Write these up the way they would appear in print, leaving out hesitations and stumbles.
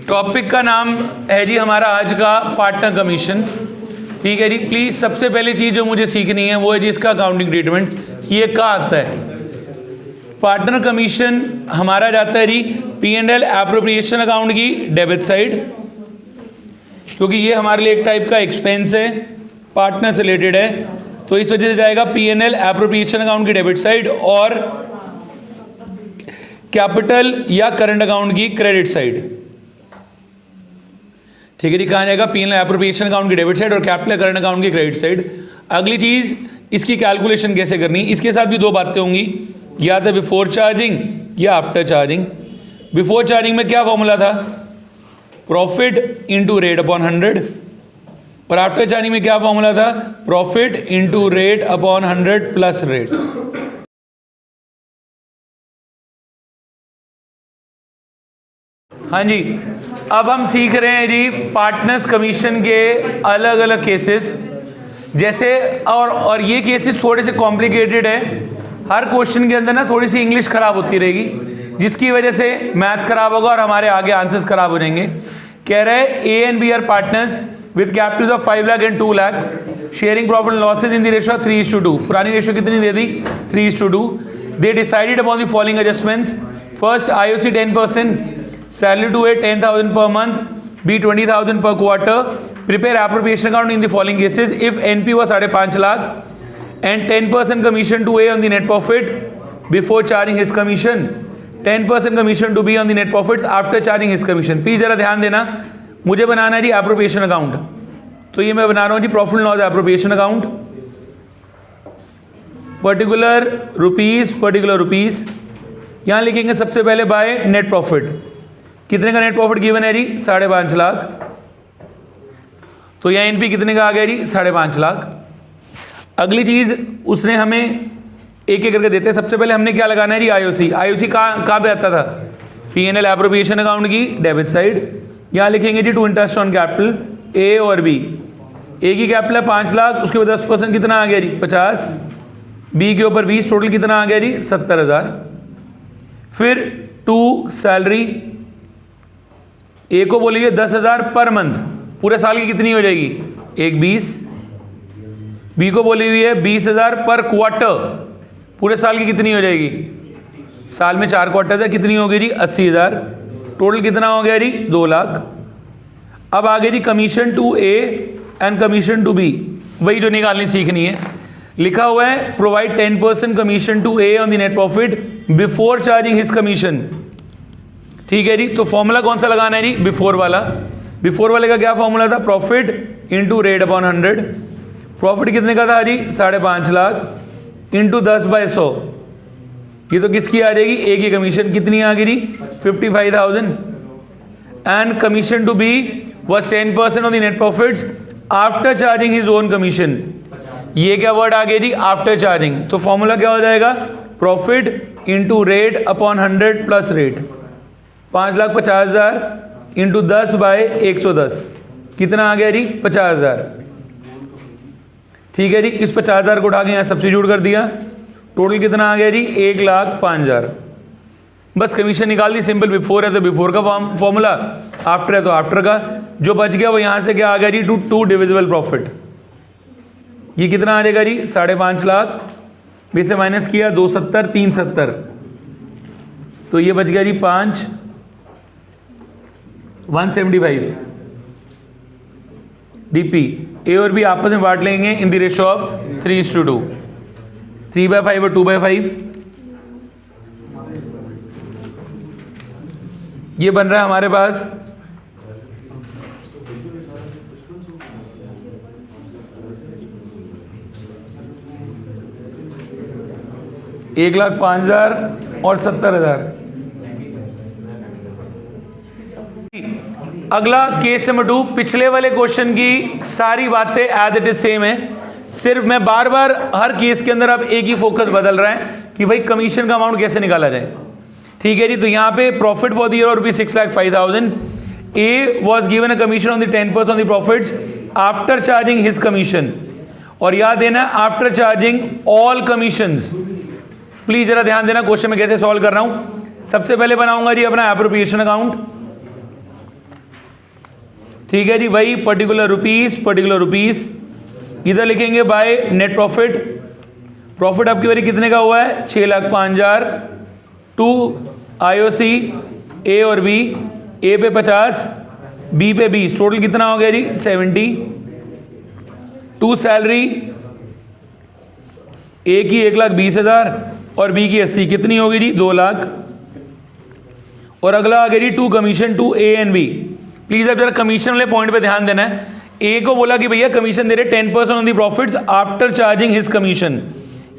Topic का नाम है जी हमारा आज का पार्टनर कमीशन। ठीक है जी, प्लीज सबसे पहली चीज जो मुझे सीखनी है वो है जी इसका अकाउंटिंग ट्रीटमेंट। ये कहाँ आता है? पार्टनर कमीशन हमारा जाता है जी P&L एप्रोप्रिएशन अकाउंट की डेबिट साइड, क्योंकि ये हमारे लिए एक टाइप का एक्सपेंस है, पार्टनर से रिलेटेड है, तो इस वजह से जाएगा P&L एप्रोप्रिएशन अकाउंट की डेबिट साइड और कैपिटल या करंट अकाउंट की क्रेडिट साइड। ठीक है जी, कहाँ जाएगा? P&L एप्रोप्रिएशन अकाउंट की डेबिट साइड और कैपिटल करंट अकाउंट की क्रेडिट साइड। अगली चीज इसकी कैलकुलेशन कैसे करनी, इसके साथ भी दो बातें होंगी, या तो बिफोर चार्जिंग या आफ्टर चार्जिंग। बिफोर चार्जिंग में क्या फॉर्मूला था? प्रॉफिट इंटू रेट अपॉन 100, और आफ्टर चार्जिंग में क्या फॉर्मूला था? Profit into rate upon 100 plus rate. हाँ जी, अब हम सीख रहे हैं जी पार्टनर्स कमीशन के अलग अलग केसेस, जैसे और ये केसेस थोड़े से कॉम्प्लिकेटेड है। हर क्वेश्चन के अंदर ना थोड़ी सी इंग्लिश खराब होती रहेगी, जिसकी वजह से मैथ्स खराब होगा और हमारे आगे आंसर्स खराब हो जाएंगे। कह रहे हैं A and B are partners with capitals of 5 lakh and 2 lakh, sharing profit and losses in the ratio 3:2। पुरानी रेशियो कितनी दे दी? 3:2। They decided upon the following adjustments. First IOC 10%, salary to A 10,000 per month, B 20,000 per quarter. Prepare appropriation account in the following cases. If NP was 5.5 lakh and 10% commission to A on the net profit before charging his commission, 10% commission to B on the net profits after charging his commission. Please जरा ध्यान देना, मुझे बनाना है जी appropriation account, तो ये मैं बना रहा हूँ जी profit loss appropriation account. Particular rupees यहाँ लिखेंगे सबसे पहले बाय नेट प्रॉफिट। कितने का नेट प्रॉफिट गिवन है जी? 5.5 लाख। तो यहाँ एनपी कितने का आ गया जी? 5.5 लाख। अगली चीज उसने हमें एक एक करके देते हैं। सबसे पहले हमने क्या लगाना है जी? आईओसी कहाँ पे आता था? P&L एप्रोप्रिएशन अकाउंट की डेबिट साइड। यहाँ लिखेंगे जी to interest on capital A और बी। ए की कैपिटल है 5 लाख, उसके बाद 10% कितना आ गया जी? 50। बी के ऊपर 20, टोटल कितना आ गया जी? 70,000। फिर टू सैलरी, ए को बोलिए 10,000 पर मंथ, पूरे साल की कितनी हो जाएगी? 20। बी को बोली हुई है 20,000 पर क्वार्टर, पूरे साल की कितनी हो जाएगी? साल में 4 क्वार्टर है, कितनी हो गई जी? 80,000। टोटल कितना हो गया जी? 2 लाख। अब आगे जी commission to A and commission to B, वही जो निकालनी सीखनी है। लिखा हुआ है provide 10% commission to A on the net profit before charging his commission. ठीक है जी, तो फॉर्मूला कौन सा लगाना है जी? बिफोर वाला। बिफोर वाले का क्या फॉर्मूला था? Profit into rate upon 100। Profit कितने का था जी? 5.5 लाख इंटू 10/100। ये तो किसकी आ जाएगी? ए की कमीशन कितनी आ गई जी? 55,000। And commission to B was 10% on the net profits after charging his own commission. ये क्या वर्ड आ गया जी? After charging. तो फॉर्मूला क्या हो जाएगा? Profit into rate upon 100 plus rate. 5,50,000 into 10/110 कितना आ गया जी? 50,000। ठीक है जी, इस 50,000 को उठा के यहाँ सब्स्टिट्यूट कर दिया, टोटल कितना आ गया जी? 1,05,000। बस कमीशन निकाल दी। सिंपल, बिफोर है तो बिफोर का फॉर्मूला, आफ्टर है तो आफ्टर का। जो बच गया वो यहाँ से क्या आ गया जी? To divisible profit. ये कितना आ जाएगा जी? 5.5 लाख में से माइनस किया 270, 370, तो ये बच गया जी 5, 175 डीपी। ए और बी आपस में बांट लेंगे इन द रेशियो ऑफ 3:2, 3/5 और 2/5। ये बन रहा है हमारे पास 1,05,000 और 70,000। अगला केस नंबर 2। पिछले वाले क्वेश्चन की सारी बातें एज इट इज सेम है, सिर्फ मैं बार बार हर केस के अंदर अब एक ही फोकस बदल रहा है कि भाई कमीशन का अमाउंट कैसे निकाला जाए। ठीक है जी, तो यहाँ पे प्रॉफिट फॉर द ईयर और 6,05,000। ए was given a commission on the 10% on the profits after charging his commission, और याद देना after charging all commissions. Please जरा ध्यान देना क्वेश्चन में कैसे सॉल्व कर रहा हूं। सबसे पहले बनाऊंगा जी अपना एप्रोप्रिएशन अकाउंट। ठीक है जी, वही पर्टिकुलर रुपीस इधर लिखेंगे बाय नेट प्रॉफिट। प्रॉफिट आपकी बारी कितने का हुआ है? 6,05,000 टू IOC ए और बी, ए पे 50, बी पे 20, टोटल कितना हो गया जी? 70। टू सैलरी, ए की 1,20,000 और बी की 80, कितनी होगी जी? 2 लाख। और अगला आ गया जी to commission to A and B. Please आप जरा कमीशन वाले पॉइंट पे ध्यान देना है। ए को बोला कि भैया कमीशन दे रहे 10% on the profits after charging his commission.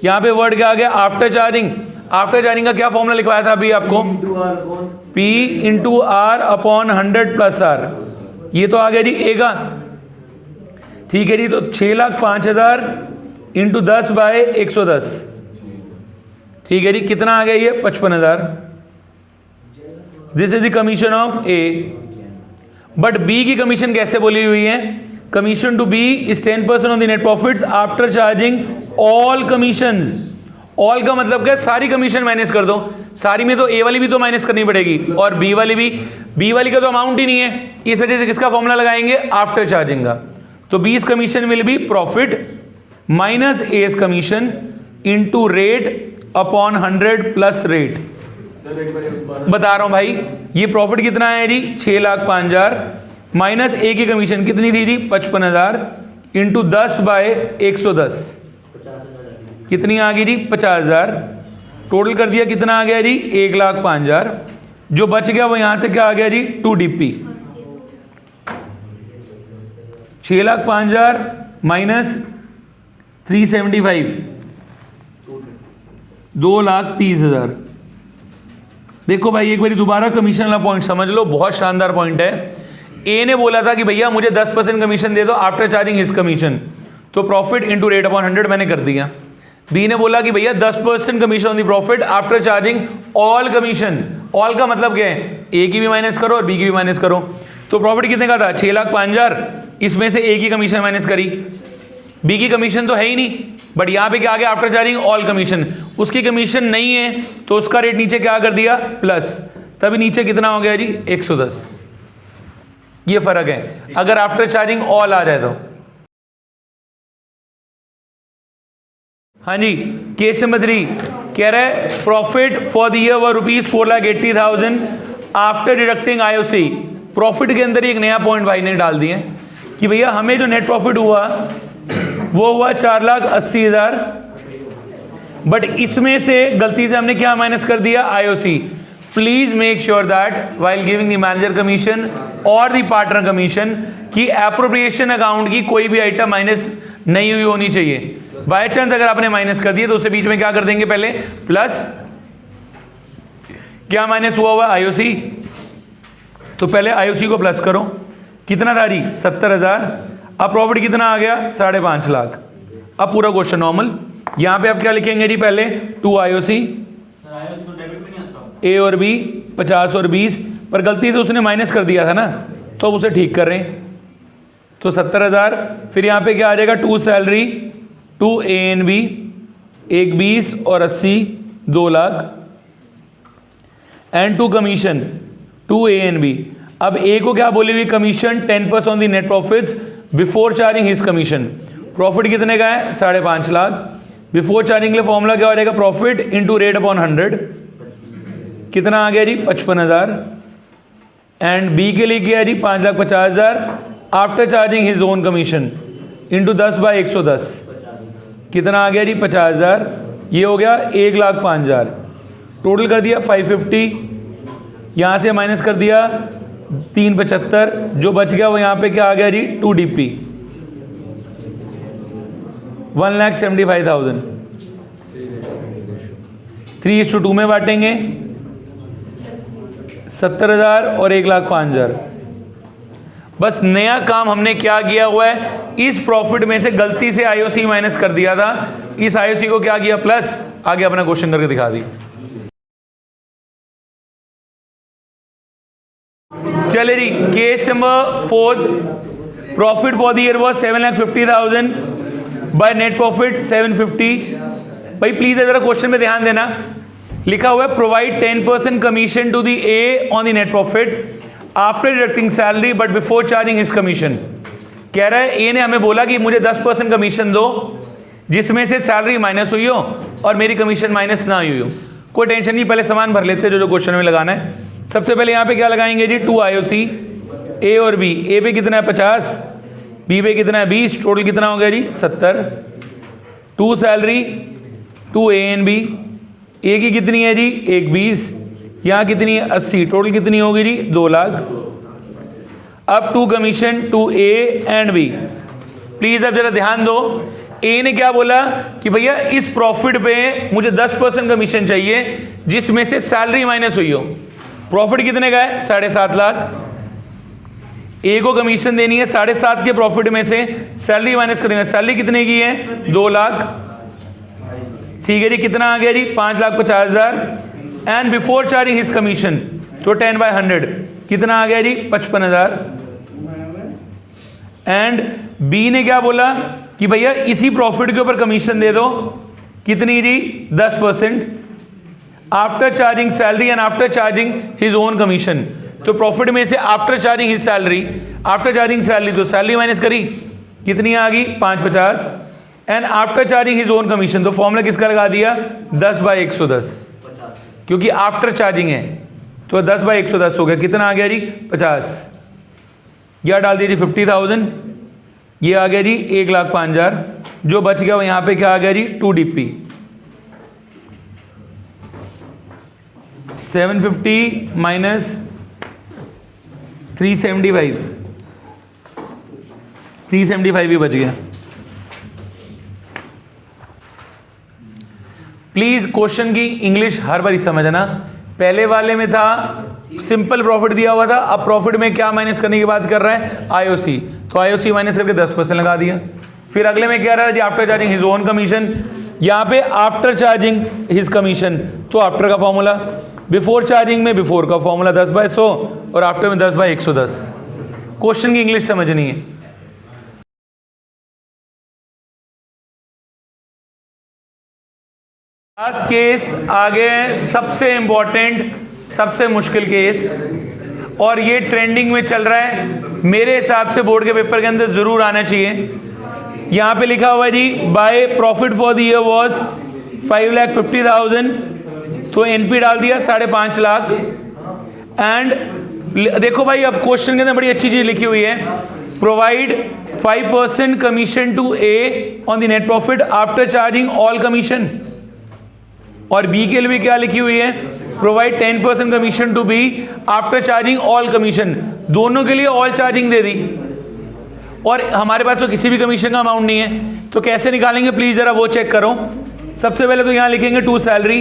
यहां पे वर्ड क्या आ गया? After charging. आफ्टर चार्जिंग का क्या फॉर्मूला लिखवाया था अभी आपको? P into R upon 100 plus R. ये तो आ गया जी ए का, ठीक है जी। तो 6,05,000 इंटू 10 बाय 110, ठीक है जी। कितना आ गया ये? 55,000। This is the commission of A. But B की कमीशन कैसे बोली हुई है? Commission to B is 10% on the net profits after charging all commissions. All का मतलब क्या? सारी कमीशन माइनस कर दो। सारी में तो ए वाली भी तो माइनस करनी पड़ेगी और बी वाली भी। बी वाली का तो अमाउंट ही नहीं है, इस वजह से किसका फॉर्मूला लगाएंगे? आफ्टर चार्जिंग का। तो B's commission will be profit minus A's commission into rate upon 100 plus rate. बता रहा हूं भाई, ये प्रॉफिट कितना है जी? 6,05,000 माइनस ए की कमीशन कितनी थी जी? 55,000 इंटू 10 बाय 110, कितनी आ गई जी? 50,000। टोटल कर दिया, कितना आ गया जी? 1,05,000। जो बच गया वो यहां से क्या आ गया जी? 2 DP। 6,05,000 माइनस 375, 2,30,000। देखो भाई एक बार दोबारा कमीशन वाला पॉइंट समझ लो, बहुत शानदार पॉइंट है। ए ने बोला था कि भैया मुझे 10% कमीशन दे दो आफ्टर चार्जिंग हिज कमीशन, तो प्रॉफिट इंटू रेट अपॉन 100 मैंने कर दिया। बी ने बोला कि भैया 10% commission on the profit after charging all commission. All का मतलब क्या है? ए की भी माइनस करो और बी की भी माइनस करो। तो प्रॉफिट कितने का था? 6,05,000। इसमें से ए की कमीशन माइनस करी, बी की कमीशन तो है ही नहीं, बट यहां पे क्या आ गया? After charging all commission. उसकी कमीशन नहीं है तो उसका रेट नीचे क्या कर दिया? प्लस। तभी नीचे कितना हो गया जी? 110। ये फर्क है अगर आफ्टर चार्जिंग ऑल आ जाए तो। हाँ जी, केस नंबर 3 कह रहा है profit for the year were ₹4,80,000 after deducting IOC। Profit के अंदर एक नया पॉइंट भाई ने डाल दिया कि भैया हमें जो नेट प्रॉफिट हुआ वो हुआ 4,80,000, बट इसमें से गलती से हमने क्या माइनस कर दिया? IOC। Please make sure that while giving the manager commission और द पार्टनर कमीशन की एप्रोप्रिएशन अकाउंट की कोई भी आइटम माइनस नहीं हुई होनी चाहिए। बाय चांस अगर आपने माइनस कर दिया तो उससे बीच में क्या कर देंगे? पहले प्लस। क्या माइनस हुआ? IOC। तो पहले IOC को प्लस करो। कितना था जी? 70,000। अब प्रॉफिट कितना आ गया? 5.5 लाख। अब पूरा क्वेश्चन नॉर्मल। यहां पे आप क्या लिखेंगे जी? पहले टू IOC ए और बी 50 और 20, पर गलती से उसने माइनस कर दिया था ना, तो अब उसे ठीक कर रहे हैं। तो 70,000। फिर यहां पे क्या आ जाएगा? To salary to A and B, एक 20 और 80, 2 lakh. And to commission to A and B. अब ए को क्या बोली हुई? Commission 10% on the net profits before charging his commission. Profit कितने का है? 5.5 लाख। बिफोर चार्जिंग के लिए फॉर्मूला क्या हो जाएगा? Profit into rate upon 100। कितना आ गया जी? 55,000। एंड बी के लिए क्या है जी? 5,50,000 after charging his own commission into 10 by 110। कितना आ गया जी? 50,000। ये हो गया 1,05,000। टोटल कर दिया 550। यहां से माइनस कर दिया 375। जो बच गया वो यहां पे क्या आ गया जी? 2 DP 1,75,000। 3:2 में बांटेंगे। 70,000 और 1,05,000। बस नया काम हमने क्या किया हुआ है? इस प्रॉफिट में से गलती से IOC माइनस कर दिया था, इस IOC को क्या किया? प्लस। आगे अपना क्वेश्चन करके दिखा दिया। चले जी, case number 4। Profit for the year was 7,50,000 by net profit 750। भाई प्लीज जरा क्वेश्चन में ध्यान देना। लिखा हुआ है provide 10% commission to the A on the net profit after deducting salary but before charging his commission. कह रहा है ए ने हमें बोला कि मुझे 10% कमीशन दो जिसमें से सैलरी माइनस हुई हो और मेरी कमीशन माइनस ना हुई हो। कोई टेंशन नहीं, पहले सामान भर लेते हैं जो क्वेश्चन में लगाना है। सबसे पहले यहाँ पे क्या लगाएंगे जी, 2 IOC ए और बी। ए पे कितना है 50, बी पे कितना है 20, टोटल कितना हो गया जी 70। 2 सैलरी 2 ए एंड बी। ए की कितनी है जी 1 20, यहाँ कितनी है 80, टोटल कितनी होगी जी 2 लाख। अब 2 commission 2 A and B. Please अब जरा ध्यान दो, ए ने क्या बोला कि भैया इस प्रॉफिट पे मुझे 10% कमीशन चाहिए जिसमें से सैलरी माइनस हुई हो। प्रॉफिट कितने का है 7.5 लाख। ए को कमीशन देनी है 7.5 के प्रॉफिट में से सैलरी माइनस करेंगे। सैलरी कितने की है 2 लाख। ठीक है जी, कितना आ गया जी 5,50,000 and before charging his commission तो 10/100 कितना आ गया जी 55,000। एंड बी ने क्या बोला कि भैया इसी प्रॉफिट के ऊपर कमीशन दे दो, कितनी जी 10% after charging salary and after charging his own commission. तो प्रॉफिट में से after charging his salary, after charging salary तो सैलरी माइनस करी, कितनी आ गई 550 and after charging his own commission. तो फॉर्मूला किसका लगा दिया 10/110 क्योंकि आफ्टर चार्जिंग है तो 10/110 हो गया। कितना आ गया जी 50। यह डाल दीजिए 50,000, ये आ गया जी 1,05,000। जो बच गया वो यहाँ पे क्या आ गया जी 2 DP 750 माइनस 375, 375 भी बच गया। प्लीज क्वेश्चन की इंग्लिश हर बार ही समझना। पहले वाले में था सिंपल प्रॉफिट दिया हुआ था, अब प्रॉफिट में क्या माइनस करने की बात कर रहा है IOC, तो IOC माइनस करके 10% लगा दिया। फिर अगले में क्या रहा है जी after charging his own commission, यहाँ पे आफ्टर चार्जिंग हिज कमीशन तो आफ्टर का फॉर्मूला, बिफोर चार्जिंग में बिफोर का फॉर्मूला 10/100 और आफ्टर में 10/110। क्वेश्चन की इंग्लिश समझनी है। लास्ट केस आगे सबसे इंपॉर्टेंट सबसे मुश्किल केस, और ये ट्रेंडिंग में चल रहा है, मेरे हिसाब से बोर्ड के पेपर के अंदर जरूर आना चाहिए। यहां पे लिखा हुआ है जी by profit for the year was 5,50,000 तो एनपी डाल दिया 5.5 लाख। एंड देखो भाई अब क्वेश्चन के अंदर बड़ी अच्छी चीज लिखी हुई है, provide 5% commission to A on the net profit after charging all commission. और बी के लिए भी क्या लिखी हुई है, provide 10% commission to B after charging all commission. दोनों के लिए ऑल चार्जिंग दे दी और हमारे पास तो किसी भी कमीशन का अमाउंट नहीं है, तो कैसे निकालेंगे प्लीज जरा वो चेक करो। सबसे पहले तो यहां लिखेंगे 2 सैलरी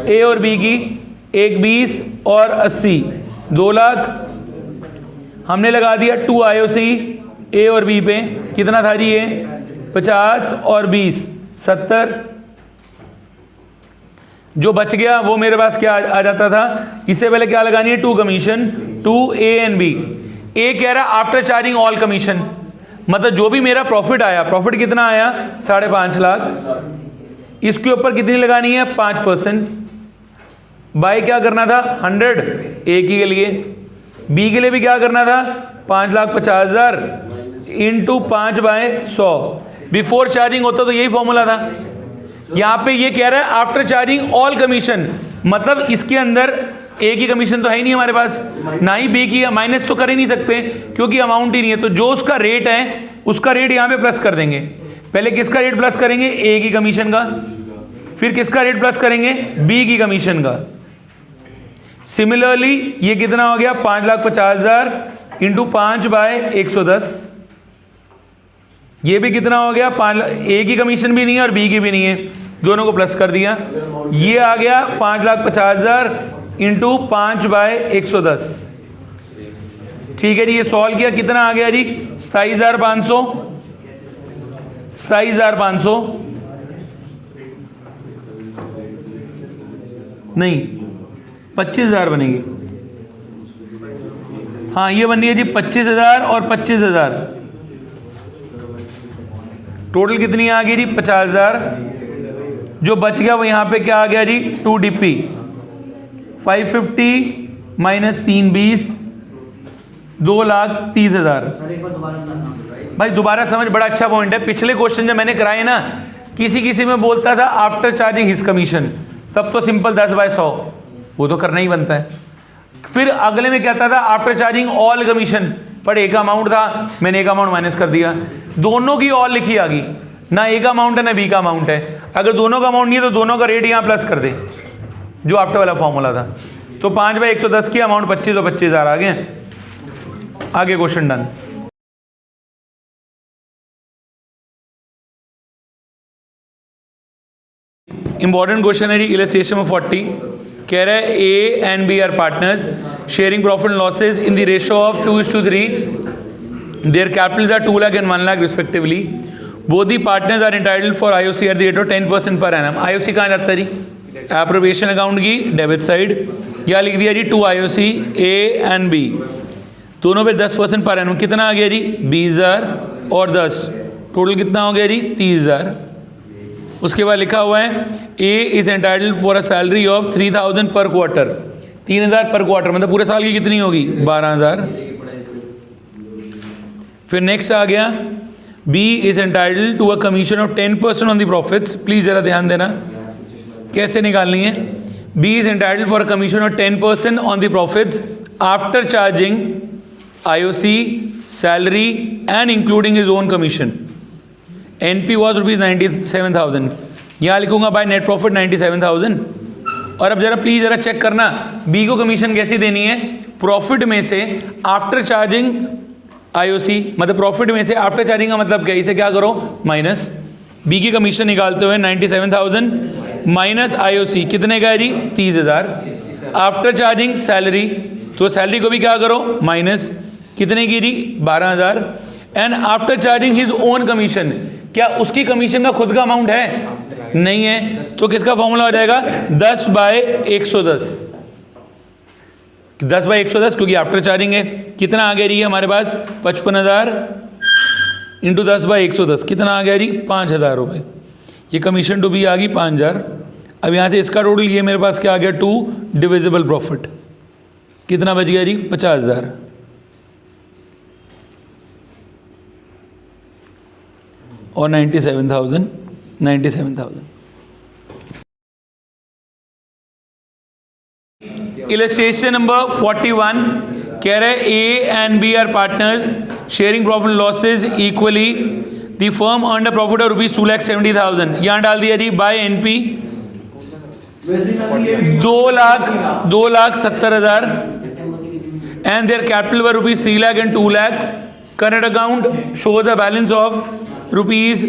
ए और बी की, 1 20 और 80 2 लाख। हमने लगा दिया 2 IOC ए और बी पे, कितना था जी ये 50 और 20 70। जो बच गया वो मेरे पास क्या आ जाता था, इससे पहले क्या लगानी है 2 कमीशन 2 ए एंड बी। ए कह रहा आफ्टर चार्जिंग ऑल कमीशन, मतलब जो भी मेरा प्रॉफिट आया, प्रॉफिट कितना आया 5.5 लाख, इसके ऊपर कितनी लगानी है 5%। बाय क्या करना था 100 ए के लिए, बी के लिए भी क्या करना था 5,50,000 इंटू 5/100। बिफोर चार्जिंग होता तो यही फॉर्मूला था। यहां पे ये कह रहा है आफ्टर चार्जिंग ऑल कमीशन, मतलब इसके अंदर ए की कमीशन तो है ही नहीं हमारे पास, ना ही बी की, माइनस तो कर ही नहीं सकते क्योंकि अमाउंट ही नहीं है। तो जो उसका रेट है उसका रेट यहां पे प्लस कर देंगे। पहले किसका रेट प्लस करेंगे ए की कमीशन का, फिर किसका रेट प्लस करेंगे बी की कमीशन का। सिमिलरली ये कितना हो गया 5,50,000 इंटू 5/110, ये भी कितना हो गया 5 लाख। ए की कमीशन भी नहीं है और बी की भी नहीं है, दोनों को प्लस कर दिया, ये आ गया 5,50,000 इंटू 5/110। ठीक है जी, ये सॉल्व किया, कितना आ गया जी 27,500, 27,500 नहीं 25,000 बनेगी। हाँ ये बन रही है जी 25,000 और 25,000, टोटल कितनी आ गई जी 50,000। जो बच गया वो यहां पे क्या आ गया जी 2 DP 550 माइनस 320 2,30,000। भाई दोबारा समझ, बड़ा अच्छा पॉइंट है। पिछले क्वेश्चन जब मैंने कराए ना, किसी में बोलता था आफ्टर चार्जिंग हिज कमीशन, तब तो सिंपल 10/100 वो तो करना ही बनता है। फिर अगले में कहता था आफ्टर चार्जिंग ऑल कमीशन, पर एक अमाउंट था, मैंने एक अमाउंट माइनस कर दिया, दोनों की ऑल लिखी आ गई, ना ए का अमाउंट है ना बी का अमाउंट है। अगर दोनों का अमाउंट नहीं है तो दोनों का रेट यहाँ प्लस कर दे, जो आफ्टर वाला फॉर्मूला था। तो 5/110 की अमाउंट 25 तो 25,000 आ गए। आगे क्वेश्चन डन। इंपॉर्टेंट क्वेश्चन है जी, इलस्ट्रेशन में 40 कह रहा है A and B are partners sharing profit and losses in the ratio of 2:3, their capitals are 2 lakh and 1 lakh respectively, both the partners are entitled for IOC at the rate of 10% per annum. IOC कहाँ जाता है जी? Appropriation account की debit side. क्या लिख दिया जी? 2 IOC A and B, दोनों पे 10% पर एनम। कितना आ गया जी? 20,000 और 10, टोटल कितना हो गया जी? 30,000। उसके बाद लिखा हुआ है A is entitled for a salary of 3,000 per quarter, 3,000 per quarter, मतलब पूरे साल की कितनी होगी? 12,000। फिर नेक्स्ट आ गया B is entitled to a commission of 10% on the profits. Please जरा ध्यान देना कैसे निकालनी है। B is entitled for a commission of 10% on the profits after charging IOC, salary and including his own commission. NP was ₹97,000, यहाँ लिखूंगा bye net profit 97,000। और अब जरा प्लीज जरा चेक करना बी को कमीशन कैसी देनी है? प्रॉफिट में से आफ्टर चार्जिंग आईओसी, मतलब प्रॉफिट में से आफ्टर चार्जिंग का मतलब क्या? इसे क्या करो? माइनस। बी की कमीशन निकालते हुए 97,000 माइनस आईओसी, कितने का है जी? 30,000। आफ्टर चार्जिंग सैलरी, तो सैलरी को भी क्या करो? माइनस, कितने की जी? 12,000। And after charging his own commission, क्या उसकी कमीशन का खुद का अमाउंट है? नहीं है, तो किसका फॉर्मूला हो जाएगा? 10/110, 10/110 क्योंकि आफ्टर चार्जिंग है। कितना आ गया जी हमारे पास? 55,000 इंटू 10/110, कितना आ गया जी? 5,000 रुपये। ये कमीशन टू बी आ गई 5,000। अब यहाँ से इसका टोटल ये मेरे पास क्या आ गया? 2 डिविजिबल प्रॉफिट, कितना बच गया जी? 50,000। और 97,000। इलस्ट्रेशन नंबर 41 कह रहे A and B are partners sharing profit losses equally, the firm earn a profit of ₹2,70,000। यहाँ डाल दिया जी by NP 2,70,000 and their capital were ₹3 lakh and 2 lakh. Current account shows a balance of rupees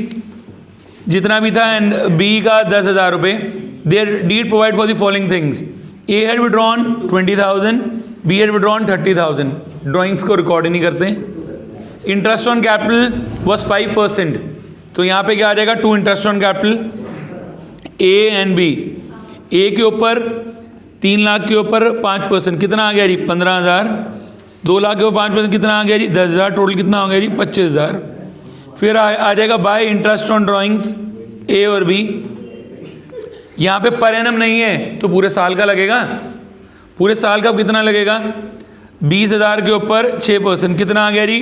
जितना भी था and B का 10,000 रुपये। Their deed provide for the following things, A had withdrawn 20,000, B had withdrawn 30,000। Drawings को रिकॉर्ड ही नहीं करते। Interest on capital was 5%, तो यहाँ पे क्या आ जाएगा? 2 interest on capital A and B. A के ऊपर 3 लाख के ऊपर 5%, कितना आ गया जी? 15,000। 2 लाख के ऊपर 5% कितना आ गया जी? 10,000। टोटल कितना हो गया जी? 25,000। फिर आ जाएगा बाय इंटरेस्ट ऑन ड्राइंग्स ए और बी। यहाँ पे पर एनम नहीं है तो पूरे साल का लगेगा। पूरे साल का कितना लगेगा? 20,000 के ऊपर 6%, कितना आ गया जी?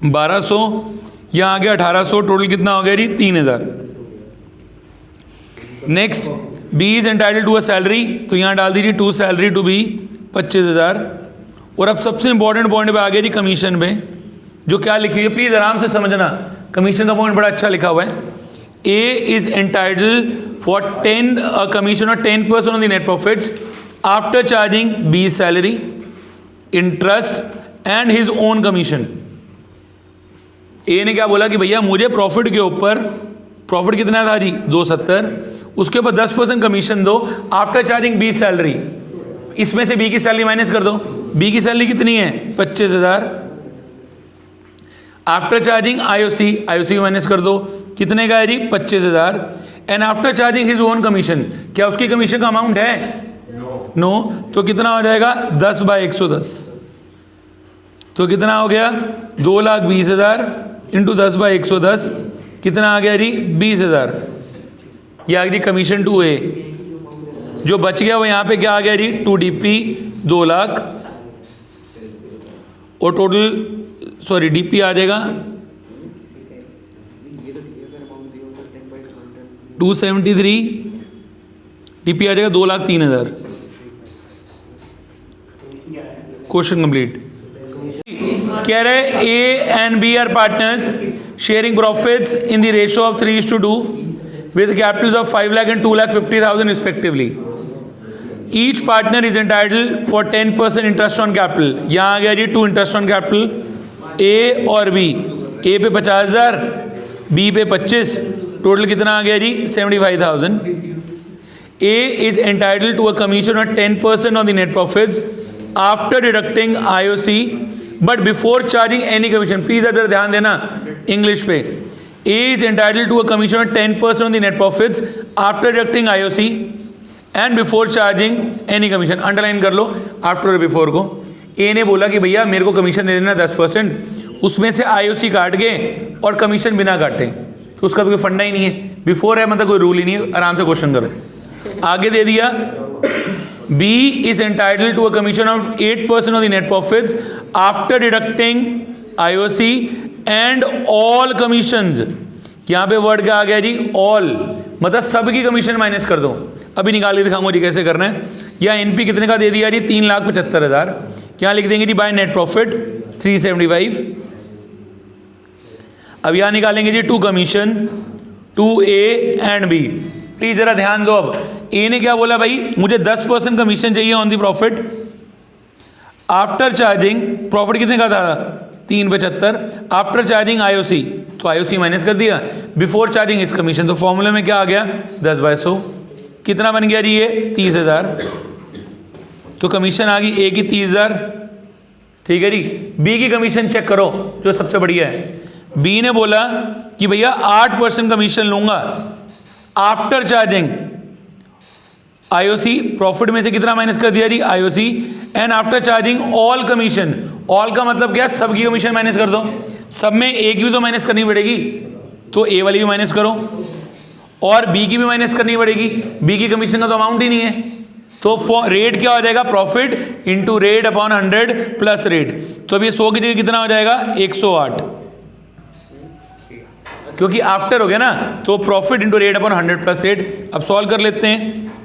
1,200। यहाँ आ गया 1,800। टोटल कितना हो गया जी? 3,000। Next B is entitled to a salary, तो यहाँ डाल दीजिए टू सैलरी टू बी 25,000। और अब सबसे इंपॉर्टेंट पॉइंट पे आ गया जी कमीशन पे, जो क्या लिखी हुई है प्लीज आराम से समझना। कमीशन का पॉइंट बड़ा अच्छा लिखा हुआ है। A is entitled for 10 commission और 10% on the net profits after charging B salary, interest and his own commission. A ने क्या बोला कि भैया मुझे प्रॉफिट के ऊपर, प्रॉफिट कितना था जी? 270, उसके ऊपर 10% कमीशन दो आफ्टर चार्जिंग बी सैलरी। इसमें से बी की सैलरी माइनस कर दो। बी की सैलरी कितनी है? 25,000। आफ्टर चार्जिंग आईओसी, आईओसी को माइनस कर दो, कितने का है जी? 25,000। And after charging his own commission, क्या उसकी कमीशन का अमाउंट है? नो। तो कितना हो जाएगा? 10/110, तो कितना हो गया? 2,20,000 इंटू 10/110, कितना आ गया जी? 20,000। ये आ गई कमीशन टू ए। जो बच गया वो यहाँ पे क्या आ गया जी? 2 DP 2 लाख। और टोटल सॉरी डीपी आ जाएगा 273, डीपी आ जाएगा 2,03,000। Question complete. कह रहे A and B are partners sharing profits in the ratio of 3:2 with capitals of 5 lakh and 2,50,000 respectively. Each partner is entitled for 10% interest on capital. यहाँ आ गया जी 2 interest on capital, A और B. A पे 50,000, B पे 25, total कितना आ गया जी 75,000. A is entitled to a commission of 10% on the net profits after deducting IOC but before charging any commission. Please अब जरा ध्यान देना इंग्लिश पे. A is entitled to a commission of 10% on the net profits after deducting IOC and before charging any commission. Underline कर लो after और before को. A ने बोला कि भैया मेरे को कमीशन दे देना 10%, उसमें से IOC काट के और कमीशन बिना काटे, तो उसका तो कोई फंडा ही नहीं है. बिफोर है मतलब कोई रूल ही नहीं है. आराम से क्वेश्चन करो. आगे दे दिया B is entitled to a commission of 8% on the net profits after deducting IOC and all commissions. यहाँ पे वर्ड क्या आ गया जी ऑल, मतलब सबकी कमीशन माइनस कर दो. अभी निकाल के दिखाऊंगा जी कैसे करना है. यहाँ एनपी कितने का दे दिया जी 3,75,000. यहाँ लिख देंगे जी बाय नेट प्रॉफिट 375. अब यहाँ निकालेंगे जी 2 commission 2A and B. Please जरा ध्यान दो. अब ए ने क्या बोला भाई मुझे 10% कमीशन चाहिए on the profit after charging. Profit कितने का था 375. आफ्टर चार्जिंग IOC, तो IOC माइनस कर दिया. बिफोर चार्जिंग इस कमीशन, तो फॉर्मूले में क्या आ गया 10/100. कितना बन गया जी ये 30,000. तो कमीशन आ गई A की 30,000. ठीक है जी. B की कमीशन चेक करो जो सबसे बढ़िया है. B ने बोला कि भैया 8% कमीशन लूंगा आफ्टर चार्जिंग IOC. प्रॉफिट में से कितना माइनस कर दिया जी IOC and after charging all commission. All का मतलब क्या, सबकी कमीशन माइनस कर दो. सब में एक भी तो माइनस करनी पड़ेगी, तो A वाली भी माइनस करो और B की भी माइनस करनी पड़ेगी. B की कमीशन का तो अमाउंट ही नहीं है. तो रेट क्या हो जाएगा profit into rate upon 100 plus rate. तो अब ये 100 की जगह कितना हो जाएगा 108, क्योंकि आफ्टर हो गया ना. तो profit into rate upon 100 plus rate. अब सॉल्व कर लेते हैं.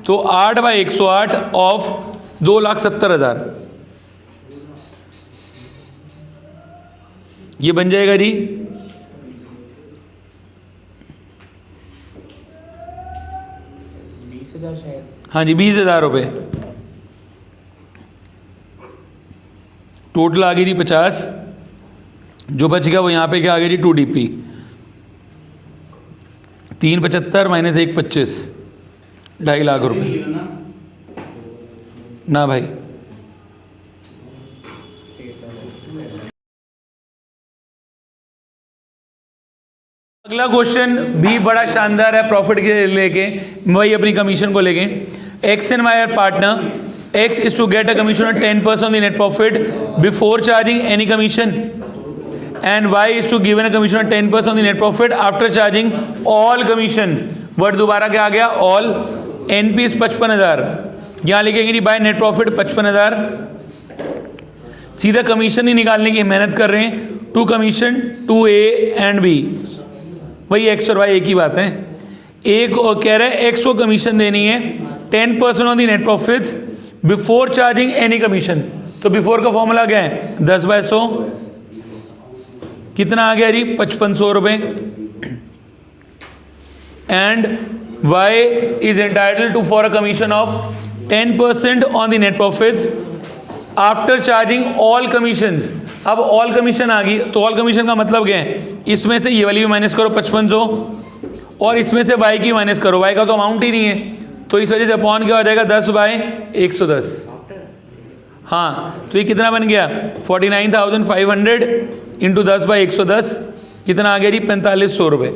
तो 8/108 ऑफ 2,70,000 ये बन जाएगा जी 20,000 शायद. हाँ जी 20,000 रुपये. टोटल आ गई जी 50. जो बच गया वो यहाँ पे क्या आ गया जी 2DP. 375 माइनस 1 25, 2.5 लाख रुपए ना भाई. अगला क्वेश्चन भी बड़ा शानदार है प्रॉफिट के लेके, वही अपनी कमीशन को लेके. X and Y are partner. X is to get a commission of 10% on the net profit before charging any commission, and Y is to given a commission of 10% on the net profit after charging all commission. Word दोबारा क्या आ गया all. NP 55,000. यहाँ लिखेंगे जी bye net profit 55,000. सीधा commission ही निकालने की मेहनत कर रहे हैं. 2 कमीशन 2A एंड B, वही X और Y एक ही बात है. एक और कह रहे हैं X को कमीशन देनी है 10% on the net profits before charging any commission. तो बिफोर का फॉर्मूला क्या है 10/100. कितना आ गया जी 5500 रुपये. And Y is entitled to for a commission of 10% on the net profits after charging all commissions. अब ऑल कमीशन आ गई, तो ऑल कमीशन का मतलब क्या है, इसमें से ये वाली भी माइनस करो 5500 और इसमें से Y की माइनस करो. Y का तो अमाउंट ही नहीं है, तो इस वजह से अपॉन क्या हो जाएगा 10/110. हाँ, तो ये कितना बन गया 49,500 इंटू 10/110. कितना आ गया जी 4500 रुपये.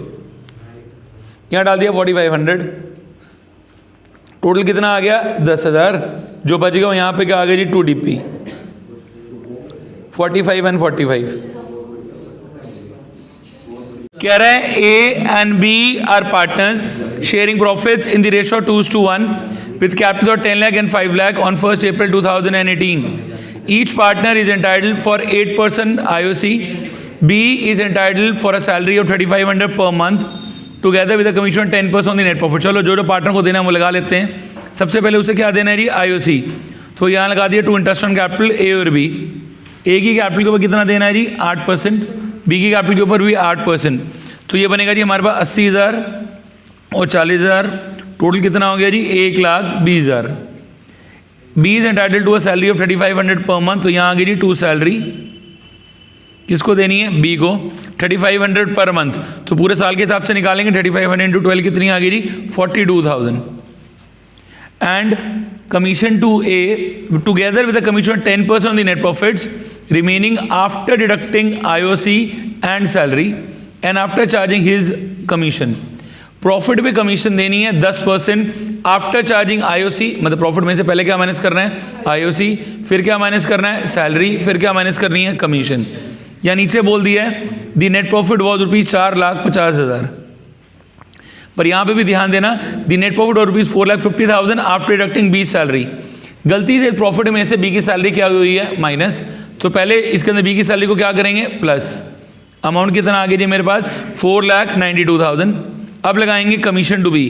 यहाँ डाल दिया 4,500. टोटल कितना आ गया 10,000. जो बच गया यहाँ पे क्या आ गया जी 2DP 45 and 45. कह रहे हैं A and B are partners sharing profits in the ratio 2:1 with capital of 10 lakh and 5 lakh on 1st April 2018. Each partner is entitled for 8% IOC, B is entitled for a salary of 3500 per month together with the commission 10% on the net profit. चलो जो partner को देना है वो लगा लेते हैं। सबसे पहले उसे क्या देना है जी, IOC, तो यहाँ लगा दिया 2 इंटरेस्ट ऑन कैपिटल ए और बी। ए की कैपिटल के ऊपर कितना देना है जी, 8%, बी की कैपिटल के ऊपर भी 8%, तो ये बनेगा जी हमारे पास 80,000 और 40,000, टोटल कितना हो गया जी 1,20,000। B is entitled to a salary of 3500 per month, तो यहाँ आ गई जी 2 सैलरी, किसको देनी है, बी को, 3500 पर मंथ, तो पूरे साल के हिसाब से निकालेंगे 3500 इंटू 12 कितनी आ गई जी 42,000। And commission to A together with the commission 10% on the net profits remaining after deducting IOC and salary and after charging his commission. Profit पे कमीशन देनी है 10% आफ्टर चार्जिंग IOC, मतलब प्रॉफिट में से पहले क्या माइनस करना है, IOC, फिर क्या माइनस करना है, सैलरी, फिर क्या माइनस करनी है, कमीशन। या नीचे बोल दिया है द नेट प्रॉफिट वॉज ₹4,50,000, पर यहाँ पे भी ध्यान देना द नेट प्रॉफिट और ₹4,50,000 आफ्टर डिडक्टिंग बी सैलरी। गलती से प्रॉफिट में से बी की सैलरी क्या हुई है, माइनस, तो पहले इसके अंदर बी की सैलरी को क्या करेंगे, प्लस। अमाउंट कितना आ गया जी मेरे पास 4,92,000। अब लगाएंगे कमीशन टू बी,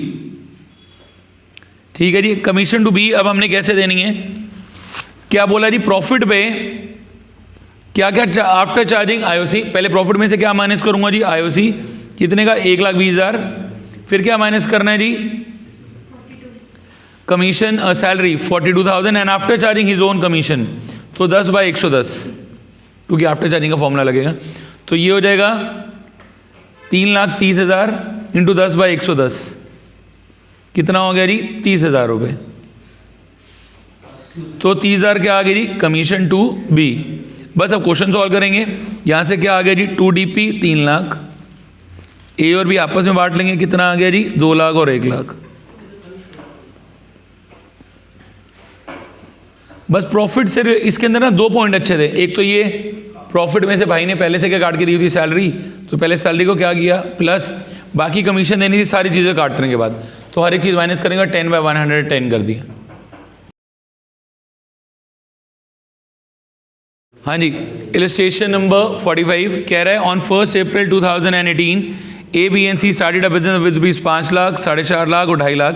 ठीक है जी। कमीशन टू बी अब हमने कैसे देनी है, क्या बोला जी, प्रॉफिट पे क्या क्या आफ्टर चार्जिंग IOC, पहले प्रॉफिट में से क्या माइनस करूंगा जी, IOC कितने का 1,20,000, फिर क्या माइनस करना है जी, commission salary 42,000 and after charging his own commission, तो 10/110, क्योंकि आफ्टर चार्जिंग का फॉर्मूला लगेगा, तो ये हो जाएगा 3,30,000 इंटू 10/110, कितना हो गया जी 30,000 रुपये, तो 30,000 क्या आ गया जी कमीशन टू बी। बस अब क्वेश्चन सॉल्व करेंगे, यहाँ से क्या आ गया जी 2DP 3 लाख, ए और बी आपस में बांट लेंगे, कितना आ गया जी 2 लाख और 1 लाख। बस प्रॉफिट से इसके अंदर ना 2 पॉइंट अच्छे थे, एक तो ये प्रॉफिट में से भाई ने पहले से क्या काट के दी थी सैलरी, तो पहले सैलरी को क्या किया प्लस, बाकी कमीशन देनी थी सारी चीज़ें काटने के बाद, तो हर एक चीज़ माइनस करेंगे, 10/110 कर दिया। हाँ जी, इलस्ट्रेशन नंबर 45 कह रहा है on 1 April 2018 A B and C started a business with ₹5 lakh, 4.5 lakh और 2.5 lakh.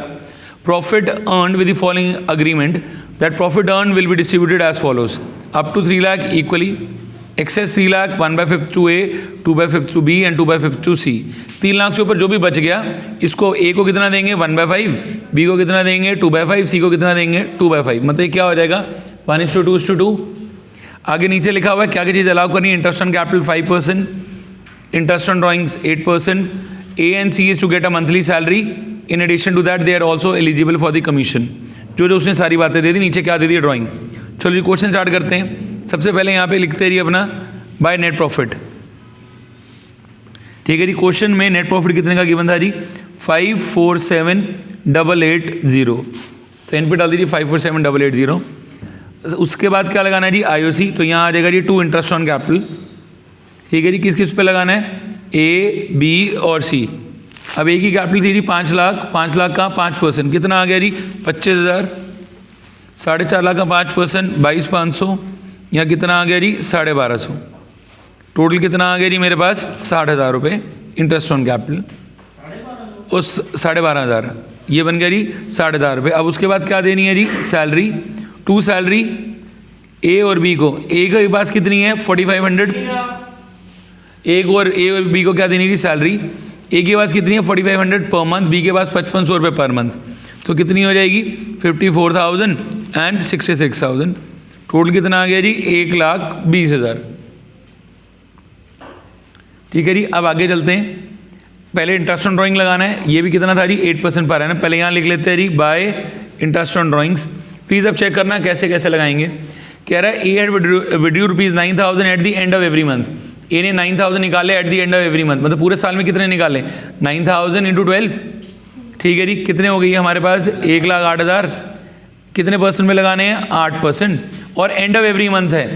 Profit earned with the following agreement that profit earn will be distributed as follows, up to 3 lakh equally, excess 3 lakh 1/5 to A, 2/5 to B and 2/5 to C. 3 lakh से ऊपर जो भी बच गया, इसको ए को कितना देंगे 1/5, बी को कितना देंगे 2/5, सी को कितना देंगे 2/5, मतलब क्या हो जाएगा 1:2:2। आगे नीचे लिखा हुआ है क्या क्या चीज़ अलाउ करनी है, interest on capital 5%, interest on drawings 8%, A and C is to get a monthly salary, in addition to that they are also eligible for the commission. जो जो उसने सारी बातें दे दी, नीचे क्या दे दी ड्राइंग। चलो जी क्वेश्चन स्टार्ट करते हैं। सबसे पहले यहाँ पे लिखते रहिए अपना बाय नेट प्रॉफिट, ठीक है जी। क्वेश्चन में नेट प्रॉफिट कितने का गिवन था जी 547,880, तो इन पे डाल दीजिए 547,880। उसके बाद क्या लगाना है जी IOC, तो यहाँ आ जाएगा जी 2 इंटरेस्ट ऑन कैपिटल, ठीक है जी। किस किस पे लगाना है, ए बी और सी। अब ए की कैपिटल थी जी 5 लाख, 5 लाख का 5%, कितना आ गया जी 25,000, 4.5 लाख का 5% 22,500, यहाँ कितना आ गया जी 12,500, टोटल कितना आ गया जी मेरे पास 60,000 रुपये इंटरेस्ट ऑन कैपिटल, उस 12,500, ये बन गया जी 10,500 रुपये। अब उसके बाद क्या देनी है जी सैलरी, 2 सैलरी ए और बी को, ए के पास कितनी है 4,500, ए और बी को क्या देनी थी सैलरी, ए के पास कितनी है 4,500 पर मंथ, बी के पापास 5,500 रुपये पर मंथ, तो कितनी हो जाएगी 54,000 एंड 66,000, टोटल कितना आ गया जी 1,20,000, ठीक है जी। अब आगे चलते हैं, पहले इंटरेस्ट ऑन ड्राइंग लगाना है, ये भी कितना था जी 8% पर है ना, पहले यहाँ लिख लेते हैं जी by interest on drawings. Please अब चेक करना कैसे कैसे लगाएंगे। कह रहा है A had withdrew ₹9,000 at the end of every month, A ने 9,000 निकाले at the end of every month, मतलब पूरे साल में कितने निकाले 9,000 इंटू 12, ठीक है जी। कितने हो गई हमारे पास 1,08,000, कितने परसेंट में लगाने हैं 8%, और एंड ऑफ एवरी मंथ है,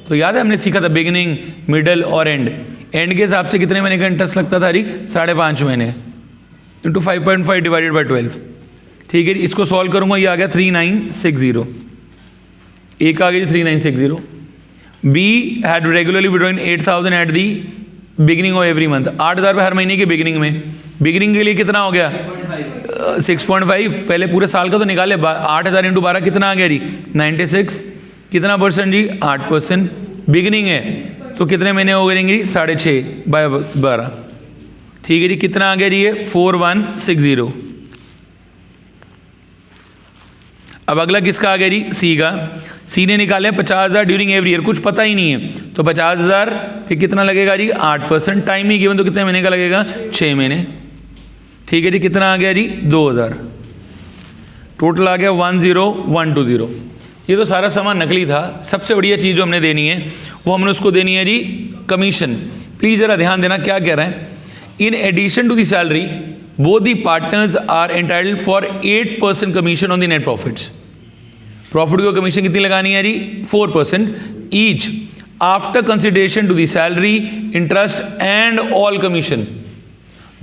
तो याद है हमने सीखा था बिगिनिंग मिडल और एंड, एंड के हिसाब से कितने महीने का इंटरेस्ट लगता था जी 5.5 महीने इंटू 5.5 डिवाइडेड बाई 12, ठीक है जी। इसको सॉल्व करूंगा, ये आ गया 3960, एक आ गया जी 3960, be had regularly withdrawn 8,000 at the beginning of every month, 8,000 रुपये हर महीने की बिगिनिंग में, बिगिनिंग के लिए कितना हो गया 6.5, पहले पूरे साल का तो निकाले, 8,000 इंटू 12 कितना आ गया जी 96, कितना परसेंट जी 8%, बिगिनिंग है तो कितने महीने हो गए जी 6.5 बाय 12, ठीक है जी, कितना आ गया जी ये 4160। अब अगला किसका आ गया जी सी का, सी ने निकाले 50,000 ड्यूरिंग एवरी ईयर, कुछ पता ही नहीं है तो 50,000 फिर कितना लगेगा जी 8%, टाइम ही गिवन तो कितने महीने का लगेगा 6 महीने, ठीक है जी, कितना आ गया जी 2,000, टोटल आ गया 10120। ये तो सारा सामान नकली था। सबसे बढ़िया चीज़ जो हमने देनी है वो हमने उसको देनी है जी कमीशन। प्लीज़ ज़रा ध्यान देना क्या कह रहे हैं, in addition to the salary both the partners are entitled for 8% commission on the net profits. Profit को कमीशन कितनी लगानी है जी 4% each after consideration to the salary, interest and all commission.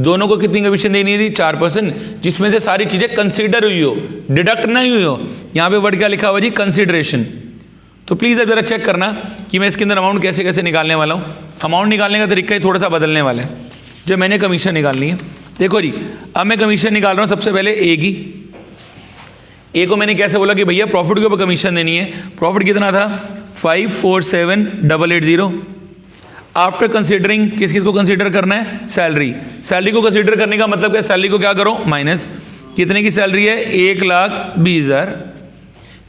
दोनों को कितनी कमीशन देनी है जी 4%, जिसमें से सारी चीज़ें कंसीडर हुई हो, डिडक्ट नहीं हुई हो। यहाँ पे वर्ड क्या लिखा हुआ जी कंसिडरेशन। तो प्लीज़ अब जरा चेक करना कि मैं इसके अंदर अमाउंट कैसे कैसे निकालने वाला हूँ। अमाउंट निकालने का तरीका ही थोड़ा सा बदलने वाला है। जब मैंने कमीशन निकालनी है, देखो जी अब मैं कमीशन निकाल रहा हूँ सबसे पहले ए की। ए को मैंने कैसे बोला कि भैया प्रॉफिट के ऊपर कमीशन देनी है। प्रॉफिट कितना था 547,880 आफ्टर कंसीडरिंग, किस किस को कंसीडर करना है सैलरी। सैलरी को कंसीडर करने का मतलब क्या, सैलरी को क्या करो माइनस, कितने की सैलरी है 1,20,000।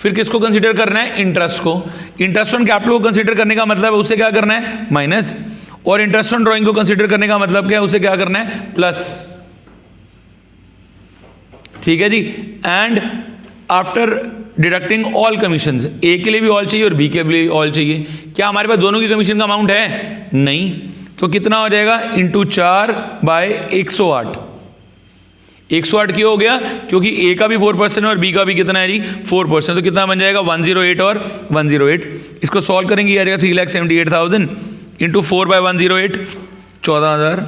फिर किसको कंसीडर करना है इंटरेस्ट को, इंटरेस्ट ऑन कैपिटल को कंसीडर करने का मतलब है उसे क्या करना है माइनस, और इंटरेस्ट ऑन ड्राइंग को कंसीडर करने का मतलब क्या है उसे क्या करना है प्लस, ठीक है जी। And after deducting all commissions, A के लिए भी ऑल चाहिए और बी के लिए ऑल चाहिए। क्या हमारे पास दोनों की कमीशन का अमाउंट है नहीं, तो कितना हो जाएगा इंटू 4/108। 108 क्यों हो गया, क्योंकि ए का भी 4% और बी का भी कितना है जी 4%, तो कितना बन जाएगा 108 और 108। इसको सॉल्व करेंगे आ जाएगा 3,78,000 इंटू 4/108 14,000।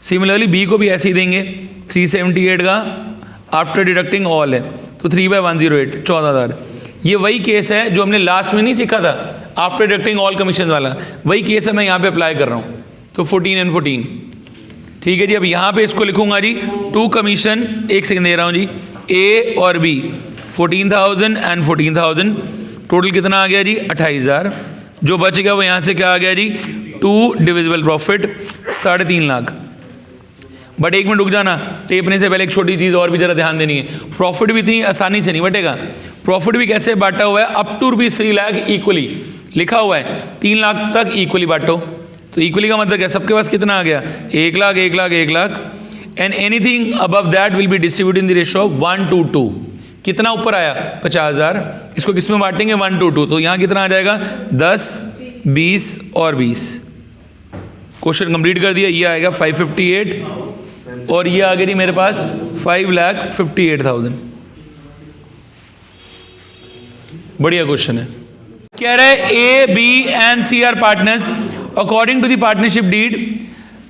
सिमिलरली बी को भी ऐसे ही देंगे, 378 का आफ्टर डिडक्टिंग ऑल है तो 3/108 14,000। ये वही केस है जो हमने लास्ट में नहीं सीखा था आफ्टर डिडक्टिंग ऑल कमीशन वाला, वही केस है मैं यहाँ पे अप्लाई कर रहा हूँ। तो 14 and 14, ठीक है जी। अब यहाँ पे इसको लिखूंगा जी 2 कमीशन, एक सेकंड दे रहा हूँ जी, ए और बी 14,000 and 14,000, टोटल कितना आ गया जी 28,000। जो बच गया वो यहाँ से क्या आ गया जी 2 डिविजिबल प्रॉफिट 3.5 लाख। बट एक मिनट रुक जाना, टेपने से पहले एक छोटी चीज़ और भी जरा ध्यान देनी है। प्रॉफिट भी इतनी आसानी से नहीं बटेगा। प्रॉफिट भी कैसे बांटा हुआ है, अप टू ₹3 लाख इक्वली लिखा हुआ है, 3 लाख तक इक्वली बांटो। तो इक्वली का मतलब क्या, सबके पास कितना आ गया 1 lakh 1 lakh 1 lakh, and anything above that will be distributed in the ratio of 1:2। कितना ऊपर आया 50,000, इसको किस में बांटेंगे 1:2, तो यहाँ कितना आ जाएगा 10, 20 और 20। क्वेश्चन कंप्लीट कर दिया। ये आएगा 558 और ये आ गई मेरे पास 5,58,000। बढ़िया क्वेश्चन है। कह रहा है A B and C are partners according to the partnership deed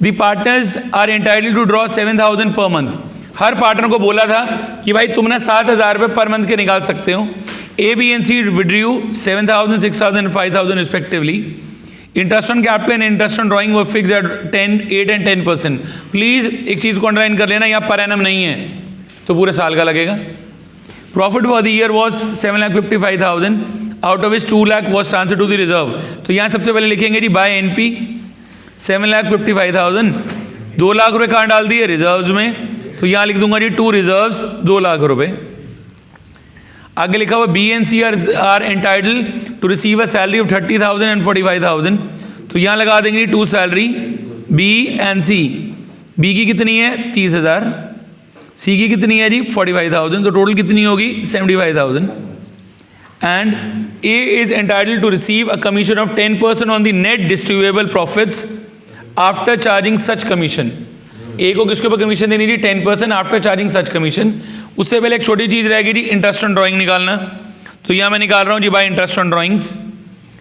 the partners are entitled to draw 7,000 per month. Her partner को बोला था कि भाई तुम ना 7,000 रुपये पर मंथ के निकाल सकते हो। A B and C withdrew 7,000, 6,000 5,000 respectively. Interest on capital and interest on drawing वो फिक्स एट 8 and 10%। प्लीज एक चीज को अंडरलाइन कर लेना, यहाँ पर एनम नहीं है तो पूरे साल का लगेगा। Profit for the year was 7,55,000 out of which 2 lakh was transfer to the reserve. तो यहाँ सबसे पहले लिखेंगे जी बाय एनपी 7,55,000, 2 लाख रुपए कहाँ डाल दिए रिजर्व में, तो यहाँ लिख दूंगा जी 2 रिजर्व्स 2 लाख रुपए। आगे लिखा हुआ B and C are entitled to receive a salary of 30,000 and 45,000, तो यहाँ लगा देंगे 2 salary B and C. B की कितनी है 30,000, सी की कितनी है जी 45,000, तो टोटल कितनी होगी 75,000। And A is entitled to receive a commission of 10% on the net distributable profits after charging such commission. A को किसके ऊपर कमीशन देनी थी 10% आफ्टर चार्जिंग सच कमीशन। उससे पहले एक छोटी चीज़ रहेगी जी इंटरेस्ट ऑन ड्राइंग निकालना, तो यहाँ मैं निकाल रहा हूँ जी बाय इंटरेस्ट ऑन ड्राइंग्स।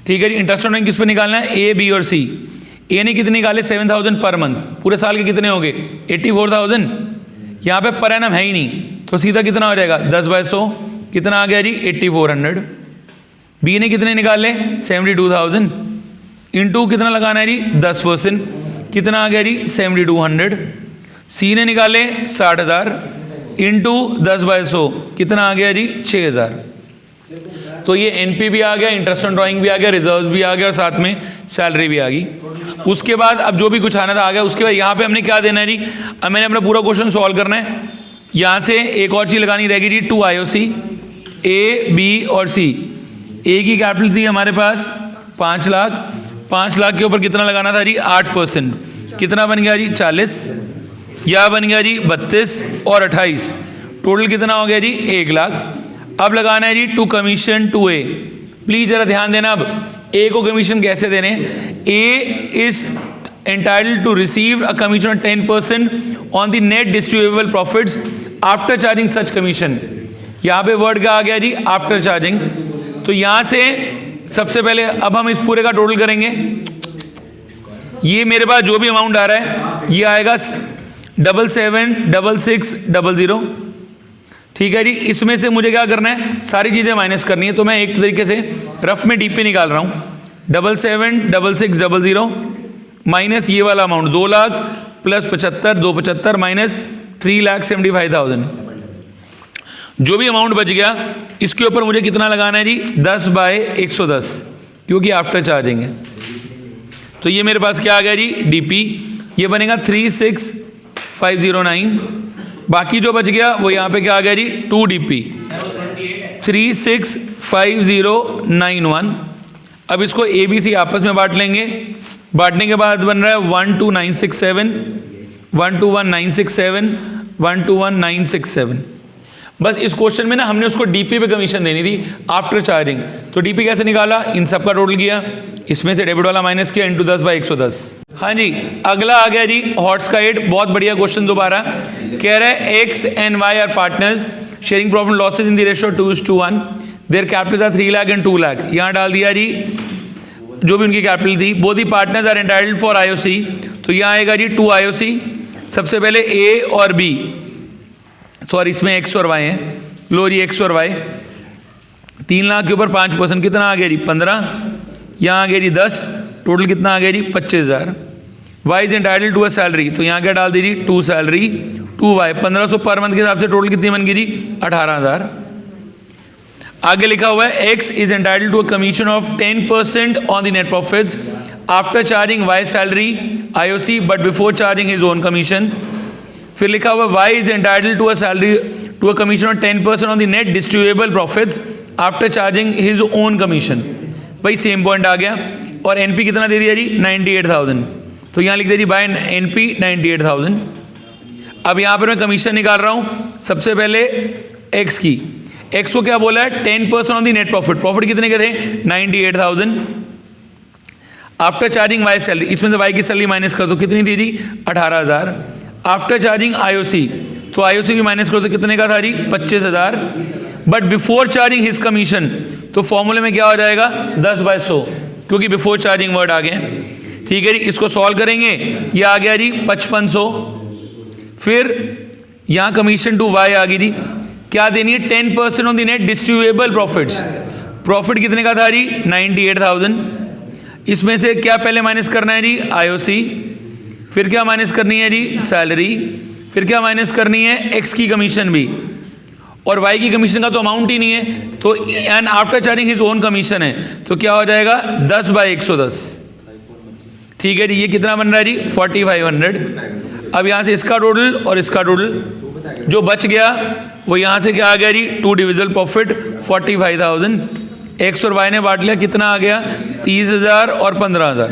ठीक है जी, इंटरेस्ट ऑन ड्राइंग किस पे निकालना है ए बी और सी। ए ने कितने निकाले 7,000 पर मंथ, पूरे साल के कितने हो गए 84,000। यहाँ पे पर एनम है ही नहीं, तो सीधा कितना हो जाएगा 10/100, कितना आ गया जी 8,400। बी ने कितने निकाले 72,000 इंटू कितना लगाना है जी 10%, कितना आ गया जी 7200। सी ने निकाले 60,000 इंटू 10/100 कितना आ गया जी 6,000। तो ये एनपी भी आ गया, इंटरेस्ट ऑन ड्राइंग भी आ गया, रिजर्व भी आ गया और साथ में सैलरी भी आ गई। उसके बाद अब जो भी कुछ आना था आ गया। उसके बाद यहाँ पे हमने क्या देना है जी, अब मैंने अपना पूरा क्वेश्चन सॉल्व करना है। यहाँ से एक और चीज़ लगानी रहेगी जी 2 IOC ए बी और सी। ए की कैपिटल थी हमारे पास 5 लाख, 5 लाख के ऊपर कितना लगाना था जी 8%, कितना बन गया जी 40, या बन गया जी 32 और 28, टोटल कितना हो गया जी 1 लाख। अब लगाना है जी to commission to A. Please जरा ध्यान देना, अब ए को कमीशन कैसे देने। A is entitled to receive a commission of 10% on the net distributable profits after charging such commission. यहाँ पे वर्ड क्या आ गया जी आफ्टर चार्जिंग। तो यहाँ से सबसे पहले अब हम इस पूरे का टोटल करेंगे। ये मेरे पास जो भी अमाउंट आ रहा है ये आएगा 776600, ठीक है जी। इसमें से मुझे क्या करना है, सारी चीज़ें माइनस करनी है। तो मैं एक तरीके से रफ में डीपी निकाल रहा हूँ। 776600 माइनस ये वाला अमाउंट 2 लाख प्लस 75 275 माइनस 3,75,000। जो भी अमाउंट बच गया इसके ऊपर मुझे कितना लगाना है जी 10/110, क्योंकि आफ्टर चार्जिंग है। तो ये मेरे पास क्या आ गया जी डीपी, ये बनेगा 36,509। बाकी जो बच गया वो यहाँ पे क्या आ गया जी 2 DP 365091। अब इसको ABC आपस में बांट लेंगे। बांटने के बाद बन रहा है 12967 121,967 121,967। बस इस क्वेश्चन में ना हमने उसको डीपी पे कमीशन देनी थी आफ्टर चार्जिंग। तो डीपी कैसे निकाला, इन सब का टोटल किया, इसमें से डेबिट वाला माइनस किया, इंटू 10/110। हाँ जी, अगला आ गया जी हॉट्स का 8। बहुत बढ़िया क्वेश्चन दोबारा कह रहा है X and Y are partner sharing profit losses in the ratio 2:1। Their capital था 3 लाख एंड 2 लाख। यहाँ डाल दिया जी जो भी उनकी कैपिटल थी। Both the partners are entitled for IOC। तो यहाँ आएगा जी 2 IOC। सबसे पहले ए और बी, सॉरी इसमें एक्स और वाई है, लो जी एक्स और वाई। 3 लाख के ऊपर 5% कितना आ गया जी 15, यहाँ आ गया जी 10, टोटल कितना आ गया जी 25,000। Y is entitled to a salary, तो यहाँ क्या डाल दी जी 2 सैलरी 2 वाई। 1500 पर मंथ के हिसाब से टोटल कितनी बन गई जी 18,000। आगे लिखा हुआ है X is entitled to a commission of 10% on the net profits after charging Y salary IOC but before charging his own commission. फिर लिखा हुआ y is entitled to a salary to a commission of 10% on the net distributable profits after charging his own commission. भाई same point आ गया। और NP कितना दे दिया जी 98,000। तो यहाँ लिख दिया जी बाय NP 98,000। अब यहाँ पर मैं कमीशन निकाल रहा हूँ। सबसे पहले x की, x को क्या बोला है 10% on the net profit. Profit कितने के थे 98,000 आफ्टर चार्जिंग y सैलरी। इसमें से y की सैलरी माइनस कर दो, कितनी दी जी 18,000। आफ्टर चार्जिंग IOC, तो IOC भी माइनस करो तो कितने का था जी 25,000। But before charging his commission, तो फॉर्मूले में क्या हो जाएगा 10/100, क्योंकि बिफोर चार्जिंग वर्ड आ गए। ठीक है जी, इसको सॉल्व करेंगे, ये आ गया जी 5500। फिर यहाँ कमीशन टू वाई आ गई जी, क्या देनी है 10% on the net distributable profits. Profit कितने का था जी 98,000। इसमें से क्या पहले माइनस करना है जी IOC, फिर क्या माइनस करनी है जी सैलरी, फिर क्या माइनस करनी है एक्स की कमीशन भी, और वाई की कमीशन का तो अमाउंट ही नहीं है, तो and after charging his own commission है, तो क्या हो जाएगा 10/110। ठीक है जी, ये कितना बन रहा है जी 4500। अब यहाँ से इसका टोटल और इसका टोटल जो बच गया वो यहाँ से क्या आ गया जी 2 डिविजिबल प्रॉफिट 45,000। एक्स और वाई ने बांट लिया, कितना आ गया 30,000 और 15,000।